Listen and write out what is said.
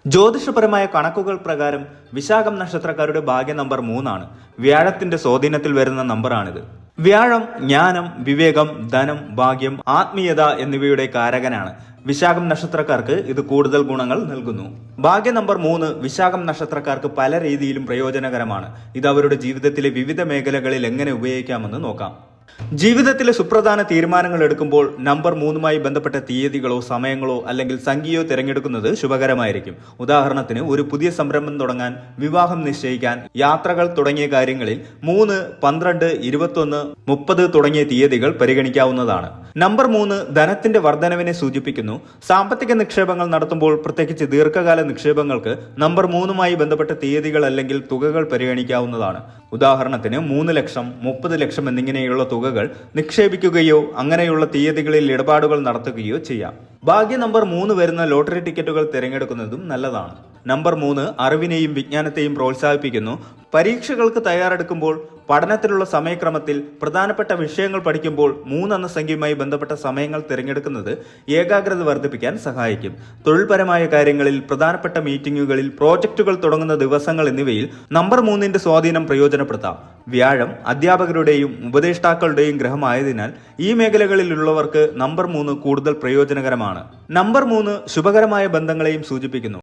ജ്യോതിഷപരമായ കണക്കുകൾ പ്രകാരം വിശാഖം നക്ഷത്രക്കാരുടെ ഭാഗ്യ നമ്പർ 3 വ്യാഴത്തിന്റെ സ്വാധീനത്തിൽ വരുന്ന നമ്പറാണിത്. വ്യാഴം ജ്ഞാനം, വിവേകം, ധനം, ഭാഗ്യം, ആത്മീയത എന്നിവയുടെ കാരകനാണ്. വിശാഖം നക്ഷത്രക്കാർക്ക് ഇത് കൂടുതൽ ഗുണങ്ങൾ നൽകുന്നു. ഭാഗ്യ നമ്പർ 3 വിശാഖം നക്ഷത്രക്കാർക്ക് പല രീതിയിലും പ്രയോജനകരമാണ്. ഇത് അവരുടെ ജീവിതത്തിലെ വിവിധ മേഖലകളിൽ എങ്ങനെ ഉപയോഗിക്കാമെന്ന് നോക്കാം. ജീവിതത്തിലെ സുപ്രധാന തീരുമാനങ്ങൾ എടുക്കുമ്പോൾ നമ്പർ 3മായി ബന്ധപ്പെട്ട തീയതികളോ സമയങ്ങളോ അല്ലെങ്കിൽ സംഖ്യയോ തിരഞ്ഞെടുക്കുന്നത് ശുഭകരമായിരിക്കും. ഉദാഹരണത്തിന് ഒരു പുതിയ സംരംഭം തുടങ്ങാൻ, വിവാഹം നിശ്ചയിക്കാൻ, യാത്രകൾ തുടങ്ങിയ കാര്യങ്ങളിൽ 3, 12, 21, 30 തുടങ്ങിയ തീയതികൾ പരിഗണിക്കാവുന്നതാണ്. നമ്പർ 3 ധനത്തിന്റെ വർധനവിനെ സൂചിപ്പിക്കുന്നു. സാമ്പത്തിക നിക്ഷേപങ്ങൾ നടത്തുമ്പോൾ, പ്രത്യേകിച്ച് ദീർഘകാല നിക്ഷേപങ്ങൾക്ക് നമ്പർ 3മായി ബന്ധപ്പെട്ട തീയതികൾ അല്ലെങ്കിൽ തുകകൾ പരിഗണിക്കാവുന്നതാണ്. ഉദാഹരണത്തിന് 3 ലക്ഷം, 30 ലക്ഷം എന്നിങ്ങനെയുള്ള തുകകൾ നിക്ഷേപിക്കുകയോ അങ്ങനെയുള്ള തീയതികളിൽ ഇടപാടുകൾ നടത്തുകയോ ചെയ്യാം. ഭാഗ്യ നമ്പർ 3 വരുന്ന ലോട്ടറി ടിക്കറ്റുകൾ തിരഞ്ഞെടുക്കുന്നതും നല്ലതാണ്. നമ്പർ 3 അറിവിനെയും വിജ്ഞാനത്തെയും പ്രോത്സാഹിപ്പിക്കുന്നു. പരീക്ഷകൾക്ക് തയ്യാറെടുക്കുമ്പോൾ, പഠനത്തിലുള്ള സമയക്രമത്തിൽ പ്രധാനപ്പെട്ട വിഷയങ്ങൾ പഠിക്കുമ്പോൾ 3 എന്ന സംഖ്യയുമായി ബന്ധപ്പെട്ട സമയങ്ങൾ തിരഞ്ഞെടുക്കുന്നത് ഏകാഗ്രത വർദ്ധിപ്പിക്കാൻ സഹായിക്കും. തൊഴിൽപരമായ കാര്യങ്ങളിൽ, പ്രധാനപ്പെട്ട മീറ്റിംഗുകളിൽ, പ്രോജക്റ്റുകൾ തുടങ്ങുന്ന ദിവസങ്ങൾ എന്നിവയിൽ നമ്പർ 3ന്റെ സ്വാധീനം പ്രയോജനപ്പെടുത്താം. വ്യാഴം അധ്യാപകരുടെയും ഉപദേഷ്ടാക്കളുടെയും ഗ്രഹമായതിനാൽ ഈ മേഖലകളിലുള്ളവർക്ക് നമ്പർ 3 കൂടുതൽ പ്രയോജനകരമാണ്. നമ്പർ 3 ശുഭകരമായ ബന്ധങ്ങളെയും സൂചിപ്പിക്കുന്നു.